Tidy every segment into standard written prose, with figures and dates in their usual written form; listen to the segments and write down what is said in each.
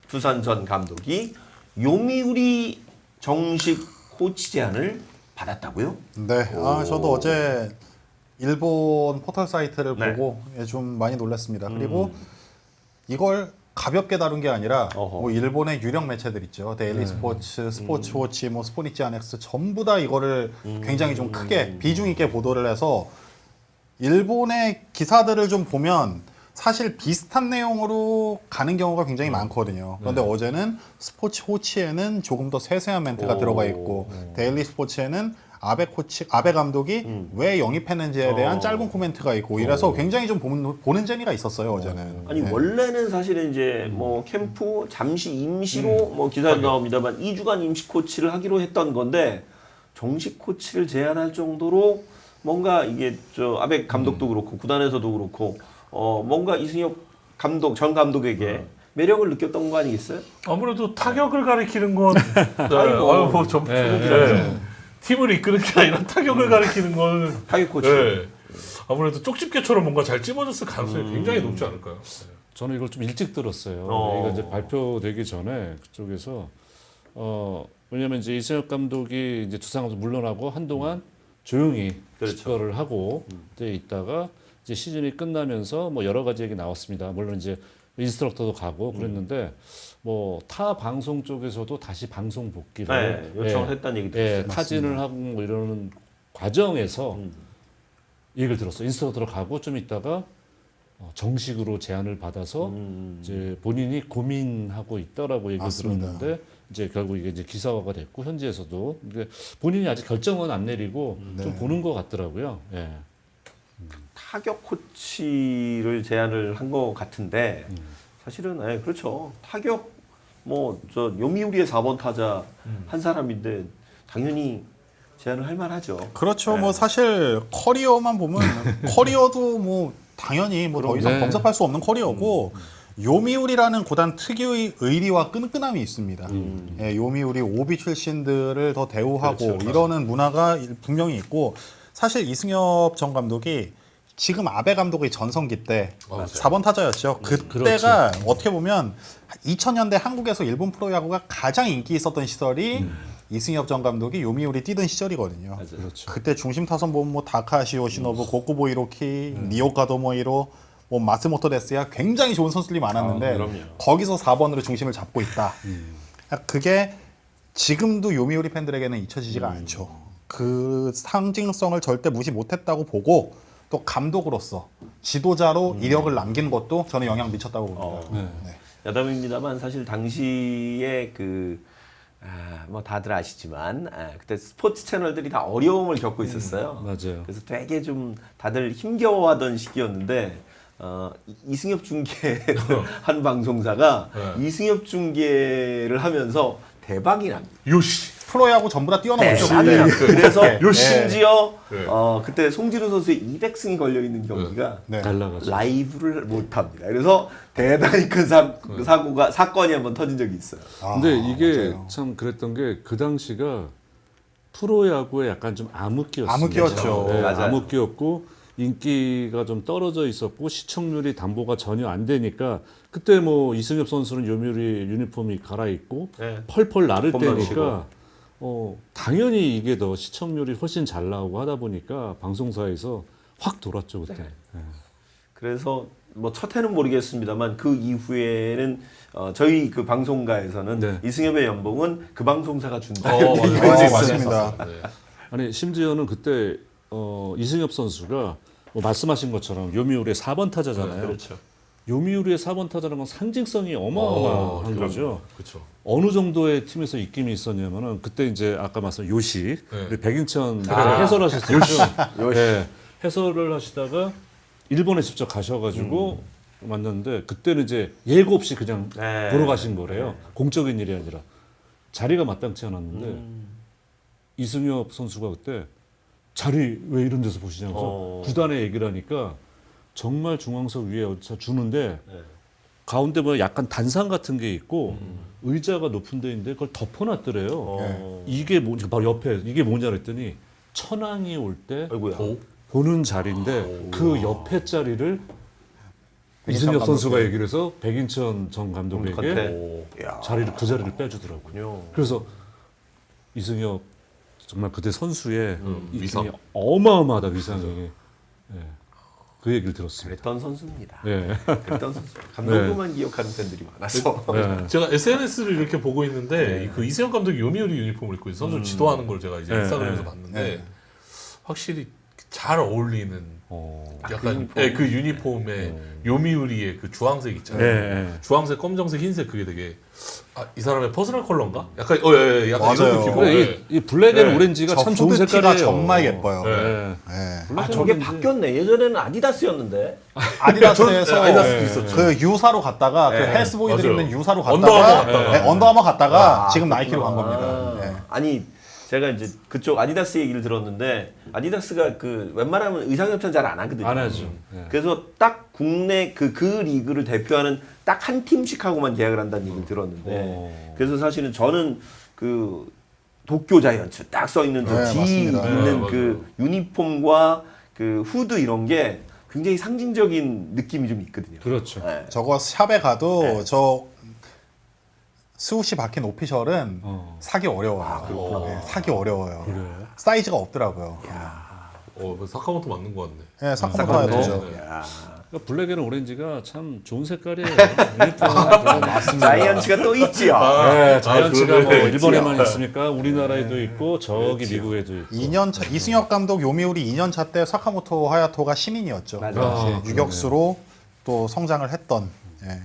두산 전 감독이 요미우리 정식 코치 제안을 받았다고요? 네, 저도 어제 일본 포털 사이트를 네. 보고 좀 많이 놀랐습니다. 그리고 이걸 가볍게 다룬 게 아니라 어허. 뭐 일본의 유력 매체들 있죠. 데일리 스포츠, 스포츠워치, 뭐 스포니치 아넥스 전부 다 이거를 굉장히 좀 크게 비중 있게 보도를 해서 일본의 기사들을 좀 보면 사실 비슷한 내용으로 가는 경우가 굉장히 많거든요. 그런데 어제는 스포츠 호치에는 조금 더 세세한 멘트가 들어가 있고 데일리 스포츠에는 아베 감독이 왜 영입했는지에 대한 짧은 코멘트가 있고 이래서 굉장히 좀 보는 재미가 있었어요 어제는. 아니 네. 원래는 사실은 이제 뭐 캠프 잠시 임시로 뭐 기사도 나옵니다만 2주간 임시 코치를 하기로 했던 건데 정식 코치를 제안할 정도로 뭔가 이게 저 아베 감독도 그렇고 구단에서도 그렇고 뭔가 이승엽 감독 전 감독에게 매력을 느꼈던 거 아니겠어요? 아무래도 타격을 가리키는 건 아이고. 뭐좀 팀을 이끄는 게 아니라 타격을 가리키는 건 타격 코치. 아무래도 쪽집게처럼 뭔가 잘 찝어졌을 가능성이 굉장히 높지 않을까요? 저는 이걸 좀 일찍 들었어요. 이거 이제 발표되기 전에 그쪽에서 왜냐면 이제 이승엽 감독이 이제 두산에서 물러나고 한동안 조용히 그렇죠. 집거를 하고 그때 있다가 이제 시즌이 끝나면서 뭐 여러 가지 얘기 나왔습니다. 물론 이제 인스트럭터도 가고 그랬는데 뭐 타 방송 쪽에서도 다시 방송 복귀를 네, 요청을 했다는 얘기 들었어요. 타진을 하고 뭐 이러는 과정에서 얘기를 들었어요. 인스트럭터로 가고 좀 있다가 정식으로 제안을 받아서 이제 본인이 고민하고 있다라고 얘기를 맞습니다. 들었는데 이제 결국 이게 이제 기사화가 됐고 현지에서도 근데 본인이 아직 결정은 안 내리고 좀 보는 것 같더라고요. 예. 타격 코치를 제안을 한 것 같은데 사실은 그렇죠. 타격 뭐 저 요미우리의 4번 타자 한 사람인데 당연히 제안을 할 만하죠. 그렇죠. 뭐 사실 커리어만 보면 커리어도 뭐 당연히 뭐 더 이상 네. 범접할 수 없는 커리어고 요미우리라는 구단 특유의 의리와 끈끈함이 있습니다. 예, 요미우리 오비 출신들을 더 대우하고 그렇죠. 이러는 문화가 분명히 있고 사실 이승엽 전 감독이 지금 아베 감독의 전성기 때 4번 타자였죠. 그때가 어떻게 보면 2000년대 한국에서 일본 프로야구가 가장 인기 있었던 시절이 이승엽 전 감독이 요미우리 뛰던 시절이거든요. 그렇죠. 그때 중심 타선 보면 뭐 다카시 요시노부, 고쿠보 히로키, 니오카 도모히로, 뭐 마스모토 데스야 굉장히 좋은 선수들이 많았는데 그럼요. 거기서 4번으로 중심을 잡고 있다. 그게 지금도 요미우리 팬들에게는 잊혀지지가 않죠. 그 상징성을 절대 무시 못했다고 보고 또 감독으로서 지도자로 이력을 남긴 것도 저는 영향 미쳤다고 봅니다. 네. 야담입니다만 사실 당시에 뭐 다들 아시지만 그때 스포츠 채널들이 다 어려움을 겪고 있었어요. 맞아요. 그래서 되게 좀 다들 힘겨워하던 시기였는데 이승엽 중계를 한 방송사가 이승엽 중계를 하면서 대박이 납니다. 요시. 프로야구 전부 다 뛰어넘었죠. 대박이 납니다. 그래서 요시. 심지어 네. 그때 송진우 선수의 200승이 걸려 있는 경기가 네. 잘 나가죠. 라이브를 못합니다. 그래서 대단히 큰 사건이 한번 터진 적이 있어요. 근데 이게 맞아요. 참 그랬던 게 그 당시가 프로야구에 약간 좀 암흑기였습니다. 암흑기였죠. 네, 맞아요. 암흑기였고 인기가 좀 떨어져 있었고 시청률이 담보가 전혀 안 되니까 그때 뭐 이승엽 선수는 요미우리 유니폼이 갈아입고 네. 펄펄 나를 홈런 때니까 당연히 이게 더 시청률이 훨씬 잘 나오고 하다 보니까 방송사에서 확 돌았죠 그때. 네. 그래서 뭐 첫 해는 모르겠습니다만 그 이후에는 저희 그 방송가에서는 네. 이승엽의 연봉은 그 방송사가 준다. 맞아요. 이런 얘기가 있어요. 맞습니다. 아니 심지어는 그때 이승엽 선수가 뭐 말씀하신 것처럼 요미우리의 4번 타자잖아요. 그렇죠. 요미우리의 4번 타자라는 건 상징성이 어마어마한 거죠. 그렇죠. 어느 정도의 팀에서 입김이 있었냐면은 그때 이제 아까 말씀 요시 우리 백인천 아, 해설하셨었죠. 요시. 네, 해설을 하시다가 일본에 직접 가셔가지고 만났는데 그때는 이제 예고 없이 그냥 네. 보러 가신 거래요. 공적인 일이 아니라 자리가 마땅치 않았는데 이승엽 선수가 그때 자리 왜 이런 데서 보시냐면서 구단에 얘기를 하니까 정말 중앙석 위에 어디서 주는데 가운데 보면 약간 단상 같은 게 있고 의자가 높은 데 있는데 그걸 덮어놨더래요. 이게 뭐 바로 옆에 이게 뭐냐 그랬더니 천왕이 올 때 아이고야. 보는 자리인데 그 옆에 자리를 이승엽 선수가 감독이. 얘기를 해서 백인천 전 감독에게 컨테. 야. 그 자리를 빼주더라고요. 그렇군요. 그래서 이승엽 정말 그때 선수의 이 위상. 위상이 어마어마하다 위상이. 예. 그 얘기를 들었습니다. 그랬던 선수입니다. 예. 그랬던 선수. 감독만 기억하는 팬들이 많아서. 네. 제가 SNS를 이렇게 보고 있는데 그 이승엽 감독이 요미우리 유니폼을 입고 있어서 선수 지도하는 걸 제가 이제 네, 인스타그램에서 네. 봤는데 네. 확실히 잘 어울리는 약간 그 유니폼. 그 유니폼에 요미우리의 그 주황색 있잖아요. 네. 주황색, 검정색, 흰색 그게 되게 이 사람의 퍼스널 컬러인가? 약간 약간 맞아요. 이런 느낌. 그래, 이 블랙 앤 네. 오렌지가 저 참 좋은 후드티가 색깔이에요. 정말 예뻐요. 네. 예. 예. 아 저게 바뀌었네. 예전에는 아디다스였는데. 아디다스에서 아디다스도 있었죠. 그 유사로 갔다가 그 헬스보이들 맞아요. 입는 유사로 언더아머 갔다가 갔다가. 네, 언더아머 갔다가 아, 지금 그렇구나. 나이키로 간 겁니다. 예. 아니 제가 이제 그쪽 아디다스 얘기를 들었는데 아디다스가 그 웬만하면 의상 협찬 잘 안 하거든요. 안 하죠. 예. 그래서 딱 국내 그 리그를 대표하는 딱 한 팀씩하고만 계약을 한다는 얘기를 들었는데 그래서 사실은 저는 그 도쿄 자이언츠 딱 써 있는 저 네, G 맞습니다. 있는 네, 그 유니폼과 그 후드 이런 게 굉장히 상징적인 느낌이 좀 있거든요. 그렇죠. 네. 저거 샵에 가도 저 스우시 박힌 오피셜은 사기 어려워요. 네, 사기 어려워요. 사이즈가 없더라고요. 뭐 사카모토 맞는 것 같네. 예, 사카모토 사카모토. 하야토죠. 야. 그러니까 블랙 앤 오렌지가 참 좋은 색깔이에요. 유니폼. 자이언츠가 또 있지요. 네, 자이언츠가 그래. 뭐 일본에만 있습니까? 우리나라에도 있고 저기 미국에도 있고. 2년 차 이승엽 감독 요미우리 2년 차 때 사카모토 하야토가 신인이었죠. 맞아. 아, 유격수로 또 성장을 했던. 예.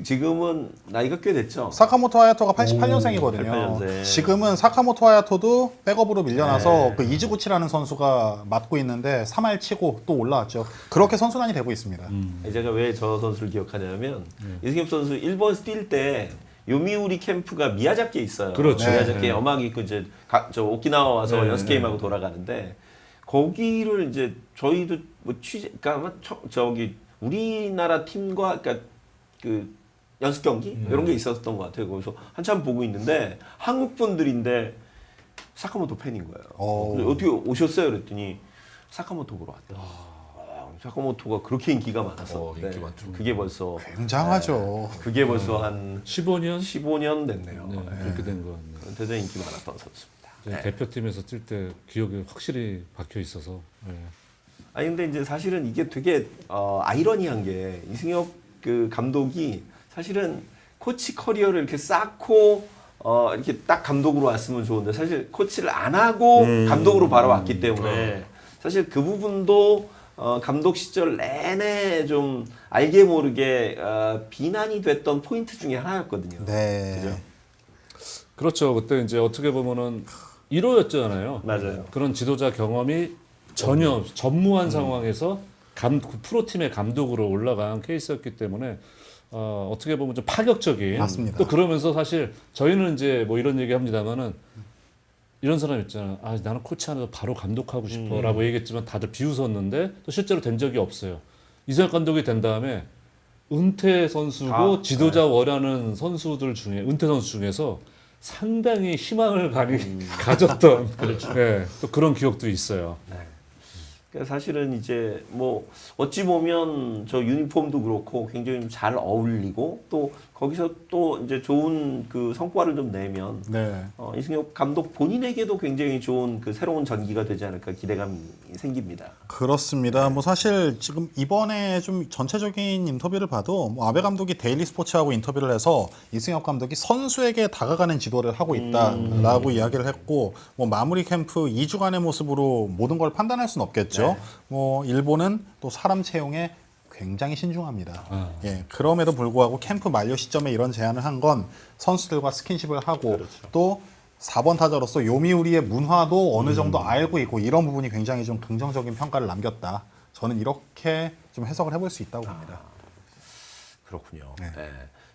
지금은 나이가 꽤 됐죠. 사카모토 하야토가 88년생이거든요. 88년생. 지금은 사카모토 하야토도 백업으로 밀려나서 그 이즈구치라는 선수가 맡고 있는데 3할 치고 또 올라왔죠. 그렇게 선순환이 되고 있습니다. 제가 왜 저 선수를 기억하냐면 이승엽 선수 일본 뛸 때 요미우리 캠프가 미야자키에 있어요. 그렇죠. 미야자키에 네. 엄하게 있고 이제 저 오키나와 와서 네, 연습 게임하고 돌아가는데 거기를 이제 저희도 뭐 그러니까 아마 저기 우리나라 팀과 그러니까 그 연습 경기 이런 게 있었던 것 같아요. 거기서 한참 보고 있는데 한국 분들인데 사카모토 팬인 거예요. 그래서 어떻게 오셨어요? 그랬더니 사카모토 보러 왔다. 사카모토가 그렇게 인기가 많았어. 인기 많죠. 그게 벌써 굉장하죠. 그게 벌써 한 15년? 15년 됐네요. 네, 그렇게 된 것 같네요. 대단히 인기 많았던 선수입니다. 네. 대표팀에서 뛸 때 기억이 확실히 박혀 있어서. 네. 아니 근데 이제 사실은 이게 되게 아이러니한 게 이승엽 그 감독이 사실은 코치 커리어를 이렇게 쌓고 이렇게 딱 감독으로 왔으면 좋은데 사실 코치를 안 하고 감독으로 바로 왔기 때문에 사실 그 부분도 감독 시절 내내 좀 알게 모르게 비난이 됐던 포인트 중에 하나였거든요. 네. 그죠? 그렇죠. 그때 이제 어떻게 보면은 1호였잖아요. 맞아요. 그런 지도자 경험이 전혀 전무한 상황에서 프로팀의 감독으로 올라간 케이스였기 때문에 어떻게 보면 좀 파격적인. 맞습니다. 또 그러면서 사실 저희는 이제 뭐 이런 얘기 합니다만은 이런 사람 있잖아. 아, 나는 코치 안에서 바로 감독하고 싶어라고 얘기했지만 다들 비웃었는데 또 실제로 된 적이 없어요. 이승엽 감독이 된 다음에 은퇴 선수고 지도자 원하는 선수들 중에 은퇴 선수 중에서 상당히 희망을 가졌던 네, 또 그런 기억도 있어요. 그러니까 사실은 이제 뭐 어찌 보면 저 유니폼도 그렇고 굉장히 좀 잘 어울리고 또 거기서 또 이제 좋은 그 성과를 좀 내면 네. 이승엽 감독 본인에게도 굉장히 좋은 그 새로운 전기가 되지 않을까 기대감이 생깁니다. 그렇습니다. 뭐 사실 지금 이번에 좀 전체적인 인터뷰를 봐도 뭐 아베 감독이 데일리 스포츠하고 인터뷰를 해서 이승엽 감독이 선수에게 다가가는 지도를 하고 있다라고 이야기를 했고 뭐 마무리 캠프 2주간의 모습으로 모든 걸 판단할 수는 없겠죠. 뭐 일본은 또 사람 채용에 굉장히 신중합니다. 예, 그럼에도 불구하고 캠프 만료 시점에 이런 제안을 한 건 선수들과 스킨십을 하고 또 4번 타자로서 요미우리의 문화도 어느 정도 알고 있고 이런 부분이 굉장히 좀 긍정적인 평가를 남겼다. 저는 이렇게 좀 해석을 해볼 수 있다고 봅니다. 그렇군요. 네. 네.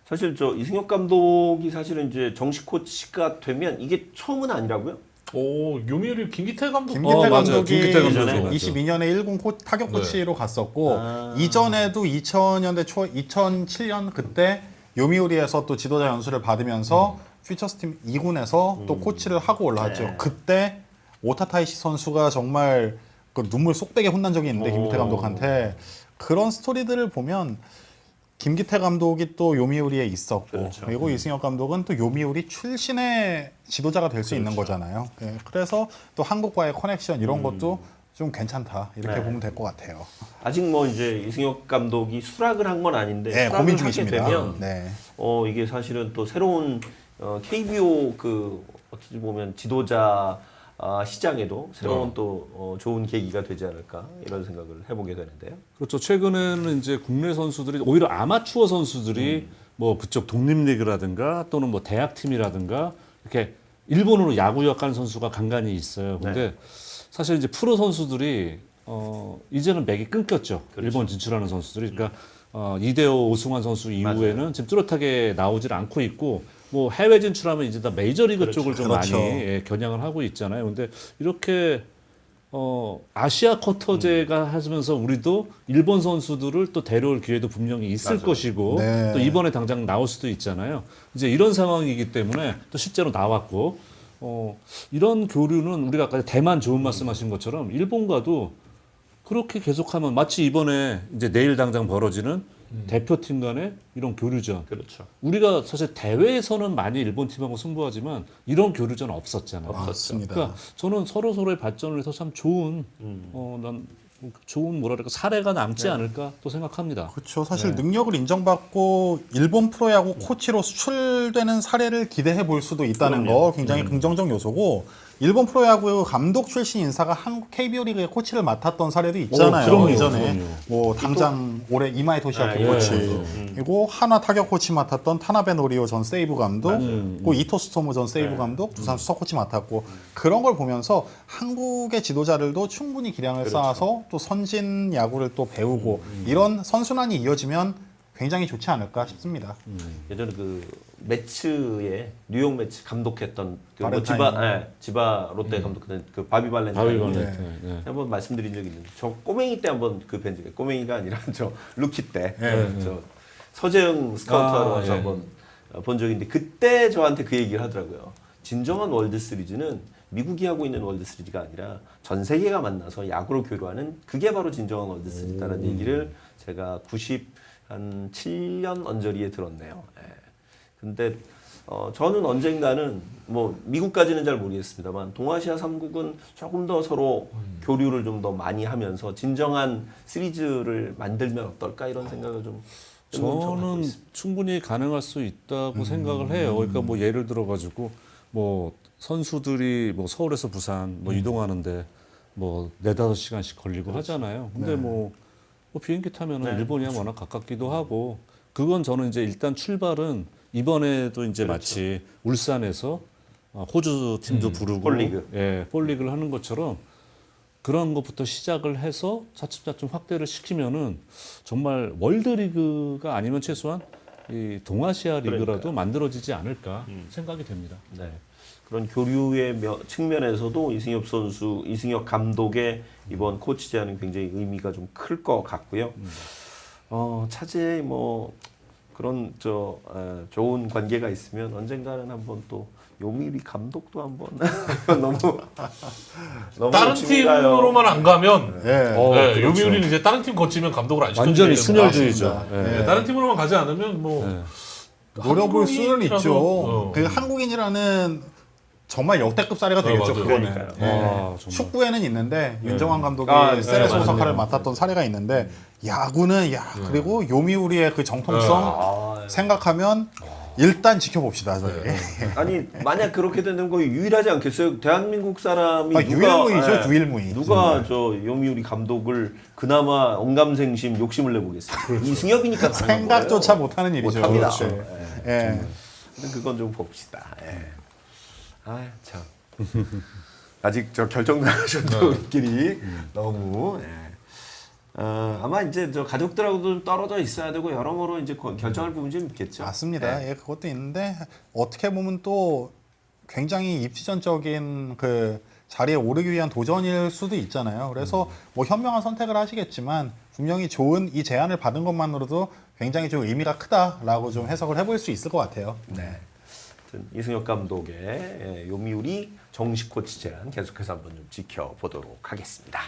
사실 저 이승엽 감독이 사실은 이제 정식 코치가 되면 이게 처음은 아니라고요? 요미우리 김기태 감독. 김기태 맞아요. 감독이 김기태 감독 이전에 맞죠. 22년에 1군 타격 코치로 갔었고 아. 이전에도 2000년대 초 2007년 그때 요미우리에서 또 지도자 연수를 받으면서 퓨처스팀 2군에서 또 코치를 하고 올라왔죠. 네. 그때 오타타이시 선수가 정말 그 눈물 쏙 빼게 혼난 적이 있는데 김기태 감독한테 그런 스토리들을 보면 김기태 감독이 또 요미우리에 있었고 그렇죠. 그리고 이승엽 감독은 또 요미우리 출신의 지도자가 될 수 있는 거잖아요. 예, 그래서 또 한국과의 커넥션 이런 것도 좀 괜찮다 이렇게 네. 보면 될 것 같아요. 아직 뭐 이제 이승엽 감독이 수락을 한 건 아닌데 네, 수락을 고민 하게 중이십니다. 되면 네. 이게 사실은 또 새로운 KBO 그 어떻게 보면 지도자 시장에도 새로운 또 좋은 계기가 되지 않을까 이런 생각을 해보게 되는데요. 그렇죠. 최근에는 이제 국내 선수들이 오히려 아마추어 선수들이 뭐 그쪽 독립리그라든가 또는 뭐 대학팀이라든가 이렇게 일본으로 야구 역하는 선수가 간간히 있어요. 근데 사실 이제 프로 선수들이 이제는 맥이 끊겼죠. 일본 진출하는 선수들이. 그러니까 이대호 오승환 선수 이후에는 지금 뚜렷하게 나오질 않고 있고 뭐 해외 진출하면 이제 다 메이저리그 쪽을 좀 그렇죠. 많이 겨냥을 하고 있잖아요. 근데 이렇게 아시아 쿼터제가 하면서 우리도 일본 선수들을 또 데려올 기회도 분명히 있을 것이고 네. 또 이번에 당장 나올 수도 있잖아요. 이제 이런 상황이기 때문에 또 실제로 나왔고 이런 교류는 우리가 아까 대만 좋은 말씀하신 것처럼 일본과도 그렇게 계속하면 마치 이번에 이제 내일 당장 벌어지는 대표팀 간의 이런 교류전. 그렇죠. 우리가 사실 대회에서는 많이 일본 팀하고 승부하지만 이런 교류전 없었잖아요. 맞습니다. 그러니까 저는 서로의 발전을 위해서 참 좋은 난 좋은 뭐랄까 사례가 남지 않을까 또 생각합니다. 그렇죠. 사실 능력을 인정받고 일본 프로야구 코치로 수출되는 사례를 기대해 볼 수도 있다는 거 굉장히 긍정적 요소고 일본 프로야구 감독 출신 인사가 한국 KBO 리그의 코치를 맡았던 사례도 있잖아요. 그럼요, 이전에 그럼요. 뭐 당장 올해 이마이 토시아키 코치 그리고 한화 타격 코치 맡았던 타나베 노리오 전 세이브 감독 그리고 이토 스토무 전 세이브 감독 두산 수석 코치 맡았고 그런 걸 보면서 한국의 지도자들도 충분히 기량을 쌓아서 또 선진 야구를 또 배우고 이런 선순환이 이어지면 굉장히 좋지 않을까 싶습니다. 예전에 그 매츠에 뉴욕 매츠 감독했던 그 뭐 발렌타인. 지바 롯데 감독했던 그 바비 발렌타인 바비 발렌타인. 네. 한번 말씀드린 적이 있는데 저 꼬맹이 때 한번 그 뵌 적이 꼬맹이가 아니라 저 루키 때 저 서재영 스카우트하러 와서 예. 한번 본 적이 있는데 그때 저한테 그 얘기를 하더라고요. 진정한 월드 시리즈는 미국이 하고 있는 월드 시리즈가 아니라 전 세계가 만나서 야구를 교류하는 그게 바로 진정한 월드 시리즈다라는 얘기를 제가 97년 언저리에 들었네요. 예. 근데 저는 언젠가는 뭐 미국까지는 잘 모르겠습니다만 동아시아 3국은 조금 더 서로 교류를 좀 더 많이 하면서 진정한 시리즈를 만들면 어떨까 이런 생각을 좀 저는 충분히 가능할 수 있다고 생각을 해요. 그러니까 뭐 예를 들어 가지고 뭐 선수들이 뭐 서울에서 부산 뭐 이동하는데 뭐 4-5시간씩 걸리고 하잖아요. 근데 뭐 비행기 타면은 일본이야 워낙 가깝기도 하고 그건 저는 이제 일단 출발은 이번에도 이제 마치 울산에서 호주 팀도 부르고 폴리그. 예, 폴리그를 하는 것처럼 그런 것부터 시작을 해서 차츰차츰 확대를 시키면은 정말 월드리그가 아니면 최소한 이 동아시아 리그라도 만들어지지 않을까 생각이 됩니다. 네. 그런 교류의 측면에서도 이승엽 선수, 이승엽 감독의 이번 코치 제안은 굉장히 의미가 좀 클 것 같고요. 차제에 뭐 그런 좋은 관계가 있으면 언젠가는 한번 또 요미우리 감독도 한번 너무 다른 친구가요. 팀으로만 안 가면 예. 네, 요미우리는 이제 다른 팀 거치면 감독을 안 시켜주기 완전히 때문에 순혈주의죠. 예. 네, 다른 팀으로만 가지 않으면 뭐 노려볼 수는 한국인이라서, 있죠. 그 한국인이라는 정말 역대급 사례가 되겠죠. 맞아요. 그거는. 그러니까요. 예. 정말. 축구에는 있는데 윤정환 감독이 아, 세레소 맞아요. 역할을 맡았던 사례가 있는데 야구는 그리고 요미우리의 그 정통성 생각하면 일단 지켜봅시다 저희. 아니 만약 그렇게 되는 거 유일하지 않겠어요? 대한민국 사람이 유일무이죠, 유일무이. 누가 저 요미우리 감독을 그나마 언감생심 욕심을 내보겠어요. 이승엽이니까 가능한 생각조차 거예요. 못하는 일이죠. 못합니다. 그렇죠. 예. 예. 근데 그건 좀 봅시다. 예. 아 참. 아직 저 결정 나가셨던 우리끼리 너무. 예. 아마 이제 저 가족들하고도 좀 떨어져 있어야 되고 여러모로 이제 결정할 부분이 좀 있겠죠. 맞습니다. 예. 예, 그것도 있는데 어떻게 보면 또 굉장히 입지전적인 그 자리에 오르기 위한 도전일 수도 있잖아요. 그래서 뭐 현명한 선택을 하시겠지만 분명히 좋은 이 제안을 받은 것만으로도 굉장히 좀 의미가 크다라고 좀 해석을 해볼 수 있을 것 같아요. 네. 하여튼 이승엽 감독의 요미우리 정식 코치 제안 계속해서 한번 좀 지켜보도록 하겠습니다.